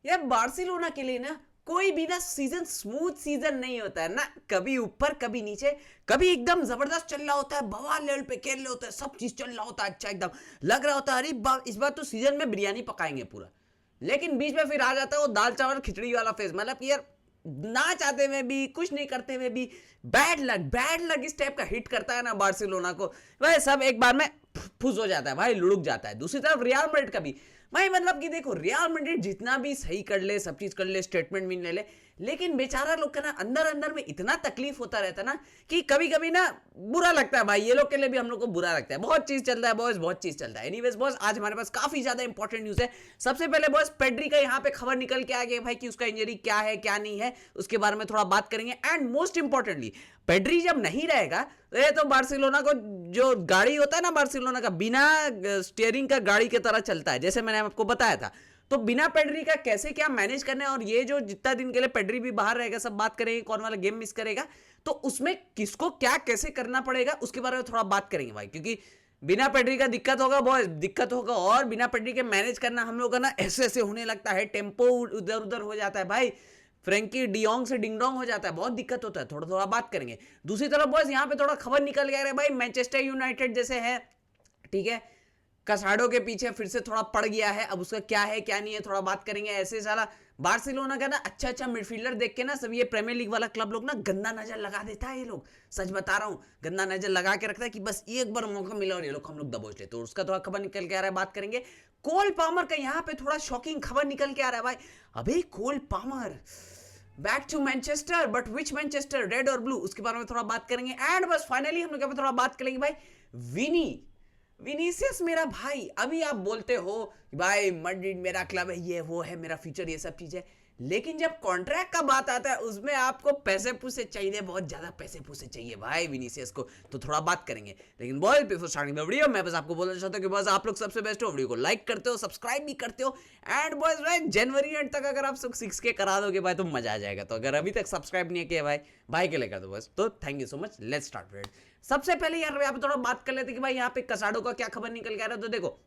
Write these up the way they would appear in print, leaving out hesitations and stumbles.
यार बार्सिलोना के लिए ना कोई भी ना सीजन स्मूथ सीजन नहीं होता है ना, कभी ऊपर कभी नीचे, कभी एकदम जबरदस्त चल रहा होता है, बवाल लेवल पे खेल रहे होते हैं, सब चीज चल रहा होता है, अच्छा एकदम लग रहा होता है अरे इस बार तो सीजन में बिरयानी पकाएंगे पूरा। लेकिन बीच में फिर आ जाता है वो दाल चावल खिचड़ी वाला फेज, मतलब कि यार ना चाहते हुए भी, कुछ नहीं करते हुए भी बैड लक इस टाइप का हिट करता है ना बार्सिलोना को, वह सब एक बार में फुस हो जाता है भाई, लुढ़क जाता है। दूसरी तरफ रियल मैड्रिड का भी भाई, मतलब कि देखो रियल मैड्रिड जितना भी सही कर ले, सब चीज कर ले, स्टेटमेंट भी ले ले, लेकिन बेचारा लोग का ना अंदर अंदर में इतना तकलीफ होता रहता है ना कि कभी कभी ना बुरा लगता है भाई, ये लोग के लिए भी हम लोग को बुरा लगता है। बहुत चीज चल रहा है बॉयज, बहुत चीज चल रहा है। एनीवेज बॉयज, आज हमारे पास काफी ज्यादा इंपॉर्टेंट न्यूज है। सबसे पहले बॉयज पेड्री का यहाँ पे खबर निकल के आ गया भाई कि उसका इंजरी क्या है क्या नहीं है, उसके बारे में थोड़ा बात करेंगे। एंड मोस्ट इंपॉर्टेंटली पेड्री जब नहीं रहेगा तो ये तो बार्सिलोना को जो गाड़ी होता है ना बार्सिलोना का, बिना स्टीयरिंग का गाड़ी की तरह चलता है, जैसे मैंने आपको बताया था। तो बिना पेड्री का कैसे क्या मैनेज करना है, और ये जो जितना दिन के लिए पेड्री भी बाहर रहेगा सब बात करेंगे, कौन वाला गेम मिस करेगा तो उसमें किसको क्या कैसे करना पड़ेगा उसके बारे में थोड़ा बात करेंगे भाई, क्योंकि बिना पेड्री का दिक्कत होगा बॉयज, दिक्कत होगा। और बिना पेड्री के मैनेज करना हम लोग का ना ऐसे ऐसे होने लगता है, टेम्पो उधर उधर हो जाता है भाई, फ्रेंकी डियोंग से डिंगडोंग हो जाता है, बहुत दिक्कत होता है। थोड़ा थोड़ा बात करेंगे। दूसरी तरफ बॉयज यहाँ पे थोड़ा खबर निकल गया है भाई, मैनचेस्टर यूनाइटेड जैसे है, ठीक है, कसाडो के पीछे फिर से थोड़ा पड़ गया है, अब उसका क्या है क्या नहीं है थोड़ा बात करेंगे। ऐसे साला बार्सिलोना का ना अच्छा अच्छा मिडफील्डर देख के ना सब ये प्रीमियर लीग वाला क्लब लोग ना गंदा नजर लगा देता है, ये लोग सच बता रहा हूँ, गंदा नजर लगा के रखता है कि बस एक बार मौका मिला और ये लोग हम लोग दबोच ले, तो उसका थोड़ा खबर निकल के आ रहा है, बात करेंगे। कोल पामर का यहाँ पे थोड़ा शॉकिंग खबर निकल के आ रहा है भाई, अबे Cole Palmer back to Manchester, but which Manchester, red और ब्लू, उसके बारे में थोड़ा बात करेंगे। एंड बस फाइनली हम लोग यहाँ पे थोड़ा बात करेंगे भाई विनीसियस मेरा भाई। अभी आप बोलते हो भाई मैड्रिड मेरा क्लब है, ये वो है, मेरा फ्यूचर, ये सब चीज है, लेकिन जब कॉन्ट्रैक्ट का बात आता है उसमें आपको पैसे पूसे चाहिए, बहुत ज्यादा पैसे पूसे चाहिए भाई विनीसियस को, तो थोड़ा बात करेंगे। लेकिन boy before starting the video मैं बस आपको बोलना चाहता हूं कि बस आप लोग सबसे बेस्ट हो, वीडियो को लाइक करते हो, सब्सक्राइब भी करते हो। एंड बॉयज भाई जनवरी एंड तक अगर आप 6K करा दोगे भाई तो मजा आ जाएगा। तो अगर अभी तक सब्सक्राइब नहीं किया भाई के लिए कर दो बस। तो thank you so much, let's start friend. सबसे पहले यार यहाँ पे थोड़ा बात कर लेते कि भाई यहाँ पे कसाडो का क्या खबर निकल के आ रहा है। तो देखो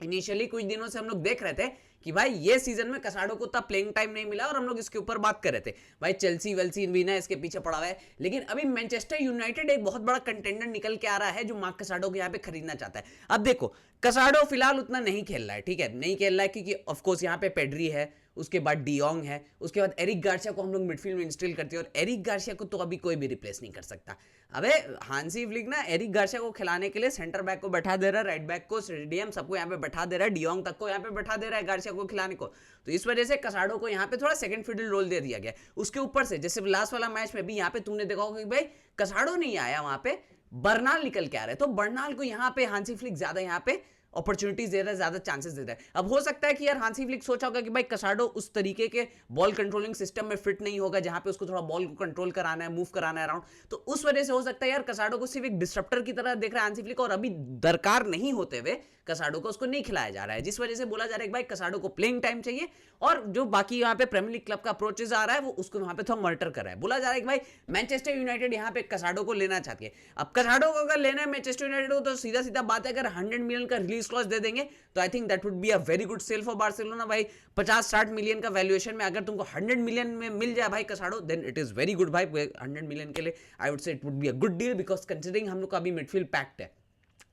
इनिशियली कुछ दिनों से हम लोग देख रहे थे कि भाई ये सीजन में कसाडो को उतना प्लेइंग टाइम नहीं मिला और हम लोग इसके ऊपर बात कर रहे थे भाई चेल्सी वेल्सी भी ना इसके पीछे पड़ा हुआ है। लेकिन अभी मैनचेस्टर यूनाइटेड एक बहुत बड़ा कंटेंडर निकल के आ रहा है जो मार्क कसाडो को यहाँ पे खरीदना चाहता है। अब देखो कसाडो फिलहाल उतना नहीं खेल रहा है, ठीक है, नहीं खेल रहा है क्योंकि ऑफकोर्स यहाँ पे पेड्री है, उसके बाद डियोंग है, उसके बाद एरिक गार्सिया को हम लोग मिडफील्ड में इंस्टॉल करते हैं और एरिक गार्सिया को तो अभी कोई भी रिप्लेस नहीं कर सकता। अबे हांसी फ्लिक ना एरिक गार्सिया को खिलाने के लिए सेंटर बैक को बैठा दे रहा है, राइट बैक को, स्टेडियम सबको यहाँ पे बैठा दे रहा है, डियोंग तक को यहाँ पे बैठा दे रहा है गार्सिया को खिलाने को। तो इस वजह से कसाडो को यहाँ पे थोड़ा सेकंड फील्ड रोल दे दिया गया। उसके ऊपर से जैसे लास्ट वाला मैच में भी यहाँ पे तुमने देखा होगा कि भाई कसाडो नहीं आया, वहां पे बर्नाल निकल के आ रहे, तो बर्नाल को यहाँ पे हांसी फ्लिक ज्यादा यहाँ पे अपॉर्चुनिटीज दे रहा है, ज्यादा चांसेस दे रहा है। अब हो सकता है कि यार हांसी फ्लिक सोचा होगा कि भाई कसाडो उस तरीके के बॉल कंट्रोलिंग सिस्टम में फिट नहीं होगा जहां पे उसको थोड़ा बॉल को कंट्रोल कराना है, मूव कराना है अराउंड, तो उस वजह से हो सकता है यार कसाडो को सिर्फ एक डिस्ट्रप्टर की तरह देख रहा है हांसी फ्लिक और अभी दरकार नहीं होते हुए कसाडो को उसको नहीं खिलाया जा रहा है, जिस वजह से बोला जा रहा है कि भाई कसाडो को प्लेइंग टाइम चाहिए और जो बाकी यहाँ पे प्रीमियर लीग क्लब का अप्रोचेज आ रहा है वो उसको वहां पे थोड़ा मॉनिटर कर रहा है। बोला जा रहा है कि भाई मैनचेस्टर यूनाइटेड यहाँ पे कसाडो को लेना चाहती है। अब कसाडो को अगर लेना है मैनचेस्टर यूनाइटेड को तो सीधा सीधा बात है, अगर 100 मिलियन का रिलीज क्लॉज दे देंगे तो I think that would be a very good sale for Barcelona. भाई 50-60 मिलियन का वैल्यूएशन में अगर तुमको 100 मिलियन में मिल जाए भाई Casado, then it is very good भाई। 100 मिलियन के लिए I would say it would be a good deal because considering हम लोग का अभी मिडफील्ड पैक्ड है।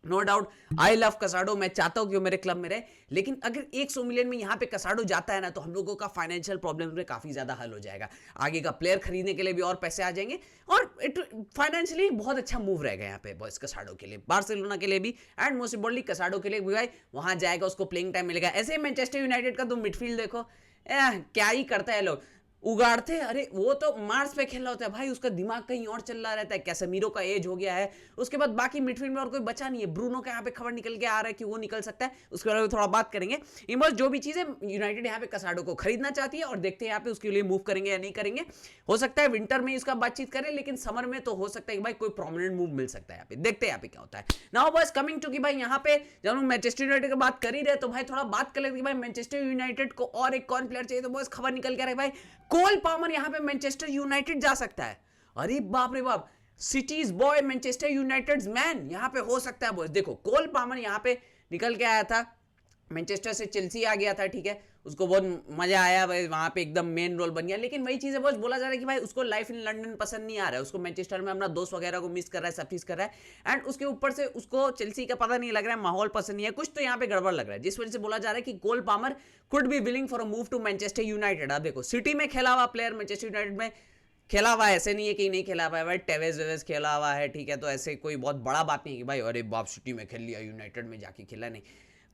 No doubt I love Casado, मैं चाहता हूं कि वो मेरे क्लब में रहे, लेकिन अगर 100 मिलियन में यहां पे कसाडो जाता है ना तो हम लोगों का फाइनेंशियल प्रॉब्लम में काफी ज्यादा हल हो जाएगा, आगे का प्लेयर खरीदने के लिए भी और पैसे आ जाएंगे और इट फाइनेंशियली बहुत अच्छा मूव रहेगा यहाँ पे बॉयज कसाडो के लिए, बार्सिलोना के लिए भी एंड मोस्ट इंपॉर्टेंटली कसाडो के लिए भी। भाई वहां जाएगा उसको प्लेइंग टाइम मिलेगा। ऐसे मैनचेस्टर यूनाइटेड का तुम मिडफील्ड देखो, क्या ही करता है लोग, उगाड़ते, अरे वो तो मार्स पे खेल रहा होता है भाई, उसका दिमाग कहीं और चल रहा रहता है। कैसेमीरो का एज हो गया है, उसके बाद बाकी मिडफील्ड में और कोई बचा नहीं है। ब्रूनो का यहाँ पे खबर निकल के आ रहा है कि वो निकल सकता है, उसके बारे में थोड़ा बात करेंगे। इन बस जो भी चीजें यूनाइटेड यहाँ पे कसाडो को खरीदना चाहती है और देखते हैं यहाँ पे उसके लिए मूव करेंगे या नहीं करेंगे। हो सकता है विंटर में इसका बातचीत करें, लेकिन समर में तो हो सकता है कि भाई कोई प्रोमिनेंट मूव मिल सकता है यहाँ पे, देखते हैं यहाँ पे क्या होता है। नाउ बस कमिंग टू कि भाई यहाँ पे जब हम मैनचेस्टर यूनाइटेड की बात कर ही रहे तो भाई थोड़ा बात कर लेते कि भाई मैनचेस्टर यूनाइटेड को और एक कौन प्लेयर चाहिए, तो बस खबर निकल के आ रहा है भाई कोल पामर यहाँ मैनचेस्टर यूनाइटेड जा सकता है। अरे बाप रे बाप, cities boy Manchester United man यहाँ पे हो सकता है बॉयज। देखो कोल पामर यहाँ पे निकल के आया था, मैनचेस्टर से चेल्सी आ गया था, ठीक है, उसको बहुत मजा आया भाई, वहां पे एकदम मेन रोल बन गया। लेकिन वही चीज है बॉस, बोला जा रहा है कि भाई उसको लाइफ इन लंदन पसंद नहीं आ रहा है, उसको मैनचेस्टर में अपना दोस्त वगैरह को मिस कर रहा है, सब चीज कर रहा है। एंड उसके ऊपर से उसको चेल्सी का पता नहीं लग रहा है, माहौल पसंद नहीं है, कुछ तो यहाँ पे गड़बड़ लग रहा है, जिस वजह से बोला जा रहा है कि Cole Palmer could be willing for a move to Manchester United. अब देखो सिटी में खेला हुआ प्लेयर, मैनचेस्टर यूनाइटेड में खेला हुआ है, ऐसे नहीं है कि नहीं खेला हुआ है भाई, टेवेज वेवेज खेला हुआ है, ठीक है, तो ऐसे कोई बहुत बड़ा बात नहीं है कि भाई अरे बाप सिटी में खेल लिया, यूनाइटेड में जाके खेला नहीं,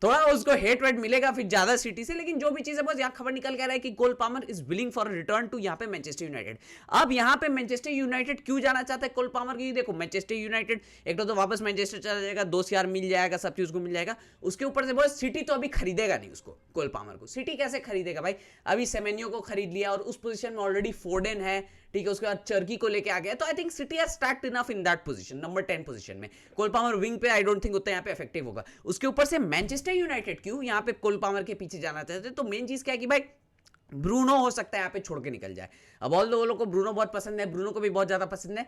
थोड़ा उसको हेट वेट मिलेगा फिर ज्यादा सिटी से। लेकिन जो भी चीज है बस यहाँ खबर निकल के आ रहा है कि Cole Palmer is willing for return to यहाँ पे मैनचेस्टर यूनाइटेड। अब यहाँ पे मैनचेस्टर यूनाइटेड क्यों जाना चाहता है कोल पामर की, देखो मैनचेस्टर यूनाइटेड एक तो वापस मैनचेस्टर चला जाएगा, दोस्त यार मिल जाएगा, सब चीज उसको मिल जाएगा, उसके ऊपर से बस सिटी तो अभी खरीदेगा नहीं उसको, कोल पामर को सिटी कैसे खरीदेगा भाई, अभी सेमेनियो को खरीद लिया और उस पोजीशन में ऑलरेडी फोर्डन है, ठीक है, उसके बाद चर्की को लेके आ गया, तो I think City has stacked enough in that position, number 10 position में। कोल पामर विंग पे आई डोंट थिंक उतना यहाँ पे इफेक्टिव होगा। उसके ऊपर से मैनचेस्टर यूनाइटेड क्यों यहाँ पे कोल पामर के पीछे जाना चाहते हैं, तो मेन चीज क्या है कि भाई ब्रूनो हो सकता है यहाँ पे छोड़ के निकल जाए। अब ऑल वो लोग को ब्रूनो बहुत पसंद है, ब्रूनो को भी बहुत ज्यादा पसंद है,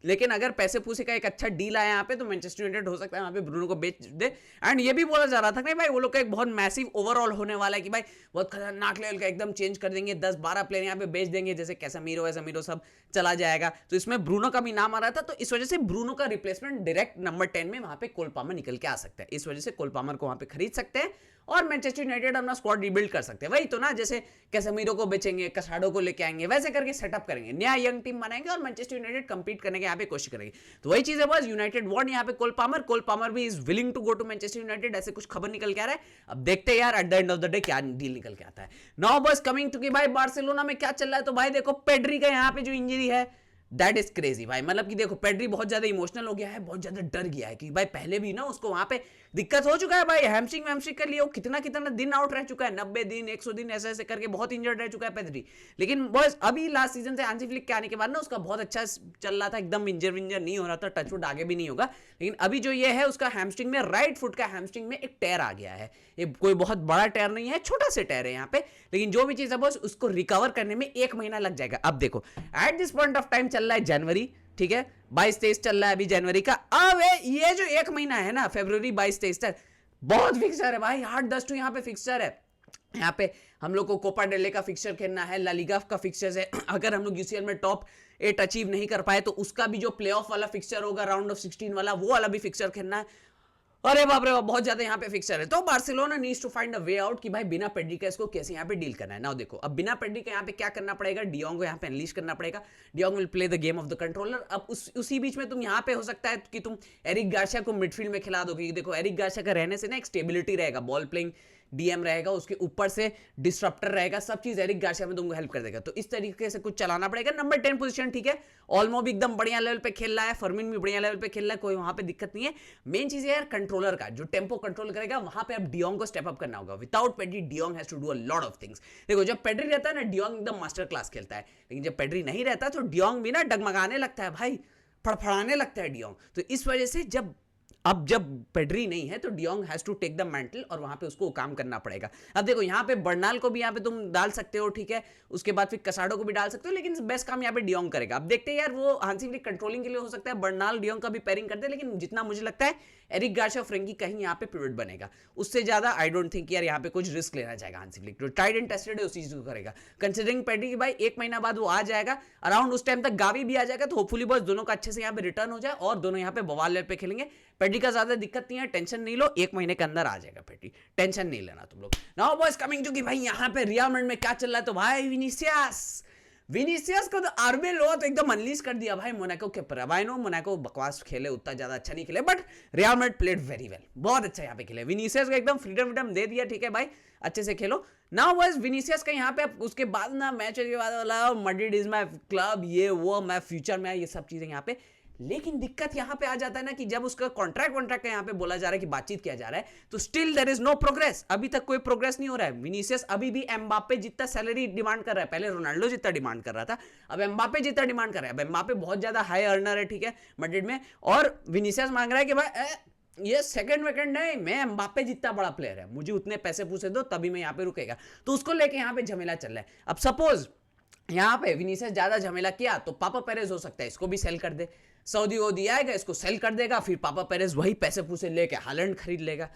लेकिन अगर पैसे पूसे का एक अच्छा डील आया यहाँ पे तो मैनचेस्टर यूनाइटेड हो सकता है यहाँ पे ब्रूनो को बेच दे। एंड ये भी बोला जा रहा था कि भाई वो लोग का एक बहुत मैसिव ओवरऑल होने वाला है कि भाई बहुत खतरनाक लेवल का एकदम चेंज कर देंगे, 10-12 प्लेयर यहाँ पे बेच देंगे, जैसे कैसेमीरो वैसेमीरो सब चला जाएगा, तो इसमें ब्रूनो का भी नाम आ रहा था, तो इस वजह से ब्रूनो का रिप्लेसमेंट डायरेक्ट नंबर 10 में वहां पे कोल पामर निकल के आ सकता है, इस वजह से कोल पामर को वहां पे खरीद सकते हैं और मैनचेस्टर यूनाइटेड अपना स्क्वाड रिबिल्ड कर सकते हैं। वही तो ना, जैसे कैसेमीरो को बेचेंगे, कसाडो को लेके आएंगे, वैसे करके सेटअप करेंगे, नया यंग टीम बनाएंगे और मैनचेस्टर यूनाइटेड कंपीट करने के यहाँ पे कोशिश करेंगे। तो वही चीज है बस, यूनाइटेड वांट यहाँ पे कोल पामर भी is willing to go to Manchester United, ऐसे कुछ खबर निकल के आ रहा है। अब देखते हैं यार at the end of the day क्या डील निकल के आता है। नाउ बस कमिंग टू कि भाई बार्सिलोना में क्या चल रहा है, तो भाई देखो पेड्री का यहाँ पे जो इंजरी है दैट इज क्रेजी भाई, मतलब कि देखो पेड्री बहुत ज्यादा इमोशनल हो गया है, बहुत ज्यादा डर गया है कि भाई पहले भी ना उसको वहां पे दिक्कत हो चुका है भाई, हैमस्ट्रिंग वैमस्ट्रिंग के लिए वो कितना कितना दिन आउट रह चुका है, 90 दिन 100 दिन ऐसे ऐसे करके बहुत इंजर्ड रह चुका है पेड्री। लेकिन बस अभी लास्ट सीजन से हांसी फ्लिक के आने के बाद ना उसका बहुत अच्छा चल रहा था, एकदम इंजर विंजर नहीं हो रहा था, टचवुड आगे भी नहीं होगा। लेकिन अभी जो ये है उसका हैमस्ट्रिंग में, राइट फुट का हैमस्ट्रिंग में एक टेयर आ गया है, ये कोई बहुत बड़ा टेयर नहीं है, छोटा से टेयर है यहाँ पे, लेकिन जो भी चीज है बस उसको रिकवर करने में 1 महीना लग जाएगा। अब देखो at this point of time चल रहा है जनवरी, ठीक है, 22-23 चल रहा है अभी जनवरी का। अब ये जो 1 महीना है ना, फरवरी 22-23 तक बहुत फिक्सर है भाई, 8-10 तो यहाँ पे फिक्सर है। यहाँ पे हम लोग को कोपा डेले का फिक्सर खेलना है, ला लीगा का फिक्सर्स है, अगर हम लोग यूसीएल में टॉप 8 अचीव नहीं कर पाए तो उसका भी जो प्लेऑफ वाला फिक्सर होगा, राउंड ऑफ 16 वाला, वो वाला भी फिक्सर खेलना है। अरे बाप रे बाप, बहुत ज्यादा यहाँ पे फिक्सर है। तो Barcelona needs to find a way out कि भाई बिना पेड्री का इसको कैसे यहाँ पे डील करना है। ना देखो अब बिना पेड्री के यहाँ पे क्या करना पड़ेगा, डियोंग को यहाँ पे अनलीश करना पड़ेगा, de Jong will play the game of the controller. अब उसी बीच में तुम यहाँ पे हो सकता है कि तुम एरिक गार्सिया को मिडफील्ड में खिला दो, क्योंकि देखो एरिक गार्सिया का रहने से ना एक स्टेबिलिटी रहेगा, बॉल प्लेइंग डीएम रहेगा, उसके ऊपर से डिस्ट्रप्टर रहेगा, सब चीज एरिक गार्सिया में तुमको हेल्प कर देगा, तो इस तरीके से कुछ चलाना पड़ेगा। नंबर 10 पोजीशन, ठीक है, ऑल्मो भी एकदम बढ़िया लेवल पे खेल रहा है, फर्मिन भी बढ़िया लेवल पे खेल रहा है, कोई वहां पे दिक्कत नहीं है। मेन चीज है यार कंट्रोलर का, जो टेम्पो कंट्रोल करेगा, वहां पे अब डियोंग को स्टेप अप करना होगा। Without Pedri de Jong has to do a lot of things. देखो जब पेड्री रहता है ना, डियोंग एकदम मास्टर क्लास खेलता है, लेकिन जब पेड्री नहीं रहता तो डियोंग भी ना डगमगाने लगता है भाई, फड़फड़ाने लगता है डियोंग। तो इस वजह से जब पेड्री नहीं है तो de Jong has to take the mantle और वहां पे उसको काम करना पड़ेगा। अब देखो यहाँ पे बर्नाल को भी यहाँ पे तुम डाल सकते हो, ठीक है, उसके बाद फिर कसाडो को भी डाल सकते हो, लेकिन बेस्ट काम यहाँ पे डियोंग करेगा। अब देखते हैं यार, वो हांसी फ्लिक कंट्रोलिंग के लिए हो सकता है बर्नाल डियोंग का भी पेयरिंग कर दे, लेकिन जितना मुझे लगता है एरिक गार्सिया फ्रेंकी कहीं यहाँ पे पिवट बनेगा, उससे ज्यादा आई डोंट थिंक यार यहाँ पे कुछ रिस्क लेना चाहेगा हांसी फ्लिक, जो ट्राइड एंड टेस्टेड है उसी चीज को करेगा। कंसिडरिंग पेड्री की भाई 1 महीना बाद वो आ जाएगा, अराउंड उस टाइम तक गावी भी आ जाएगा, तो होपफुली बस दोनों का अच्छे से यहाँ पे रिटर्न हो जाए और दोनों यहाँ पे बवाल लेवल पे खेलेंगे। पेड्री का ज्यादा दिक्कत नहीं है, टेंशन नहीं लो, 1 महीने के अंदर आ जाएगा पेड्री, टेंशन नहीं लेना तुम लोग। नाउ बॉयज कमिंग टू कि भाई यहाँ पे रियल मैड्रिड में क्या चल रहा है, तो भाई विनीसियस को तो आर्बे लो तो एकदम अनलीज कर दिया भाई मोनाको के ऊपर। आई नो मोनाको बकवास खेले, उतना ज्यादा अच्छा नहीं खेले, but real Madrid played very well, बहुत अच्छा यहाँ पे खेले। विनीसियस को एकदम फ्रीडम दे दिया, ठीक है भाई, अच्छे से खेलो। नाउ बस विनीसियस का यहाँ पे उसके बाद ना मैच के बाद वाला मैड्रिड इज माय क्लब, ये वो मैं फ्यूचर में, ये सब चीजें यहाँ पे। लेकिन दिक्कत यहाँ पे आ जाता है ना कि जब उसका कॉन्ट्रैक्ट का यहाँ पे बोला जा रहा है कि बातचीत किया जा रहा है, तो still there is no progress, अभी तक कोई प्रोग्रेस नहीं हो रहा है। विनीसियस अभी भी एम्बापे जितना सैलरी डिमांड कर रहा है, पहले रोनाल्डो जितना डिमांड कर रहा था, अब एम्बापे जितना डिमांड कर रहा है। अब एम्बापे बहुत ज्यादा हाई अर्नर है, ठीक है, मैड्रिड में, और विनीसियस मांग रहा है कि भाई ये सेकंड विकेट नहीं, मैं एम्बापे जितना बड़ा प्लेयर है, मुझे उतने पैसे पूछे दो तभी मैं यहाँ पे रुकेगा। तो उसको लेके यहाँ पे झमेला चल रहा है। अब सपोज यहाँ पे विनीसियस ज्यादा झमेला किया तो पापा पेरेज हो सकता है इसको भी सेल कर दे, सऊदी वोदी आएगा इसको सेल कर देगा, फिर पापा पेरेज वही पैसे पूसे लेके हालैंड खरीद लेगा।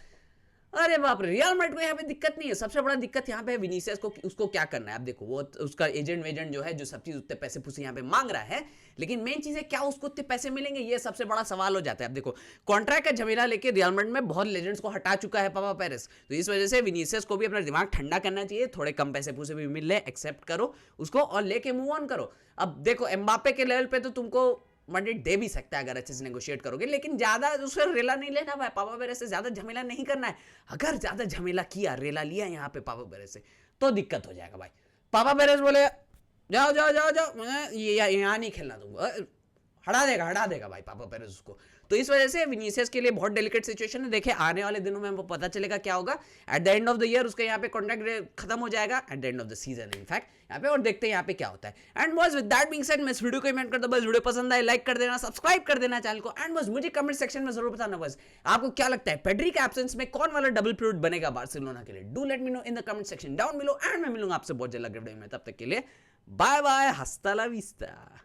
अरे बाप रे, रियल मैड्रिड को यहाँ पे दिक्कत नहीं है। सबसे बड़ा दिक्कत यहाँ पे है विनीसियस को, उसको क्या करना है। आप देखो वो उसका एजेंट वेजेंट जो है, जो सब चीज उतने पैसे पूसे यहाँ पे मांग रहा है, लेकिन मेन चीज है क्या उसको उतने पैसे मिलेंगे, ये सबसे बड़ा सवाल हो जाता है। आप देखो कॉन्ट्रैक्ट का झमेला लेके रियल मैड्रिड में बहुत लेजेंड्स को हटा चुका है पापा पेरेस, तो इस वजह से विनीसियस को भी अपना दिमाग ठंडा करना चाहिए। थोड़े कम पैसे पूसे भी मिल रहे, एक्सेप्ट करो उसको और लेके मूव ऑन करो। अब देखो एम्बापे के लेवल पे तो तुमको मैड्रिड दे भी सकता है अगर अच्छे से नेगोशिएट करोगे, लेकिन ज्यादा उसका रेला नहीं लेना भाई, पापा पेरेस से ज्यादा झमेला नहीं करना है। अगर ज्यादा झमेला किया, रेला लिया यहाँ पे पापा पेरेस से, तो दिक्कत हो जाएगा भाई। पापा पेरेस बोले जाओ जाओ जाओ जाओ, मैं ये यहाँ नहीं खेलना दूंगा, हटा देगा भाई पापा पेरेस उसको। तो इस वजह से विनीसियस के लिए बहुत डेलिकेट सिचुएशन है। देखे आने वाले दिनों में हमको पता चलेगा क्या होगा। At the end of the year उसका यहाँ पे कॉन्ट्रैक्ट खत्म हो जाएगा, at the end of the season in fact यहाँ पे, और देखते हैं यहाँ पे क्या होता है। And boys with that being said, मैं इस वीडियो को कमेंट करता, बस वीडियो पसंद आए लाइक कर देना, सब्सक्राइब कर देना चैनल को। एंड बस मुझे कमेंट सेक्शन में जरूर बताना बस आपको क्या लगता है पेड्री के एब्सेंस में कौन वाला डबल पिवट बनेगा बार्सिलोना के लिए। Do let me know in the comment section down below, and मैं मिलूंगा आपसे बहुत जल्द अगले वीडियो में। तब तक के लिए बाय बाय, हस्ता ला विस्ता।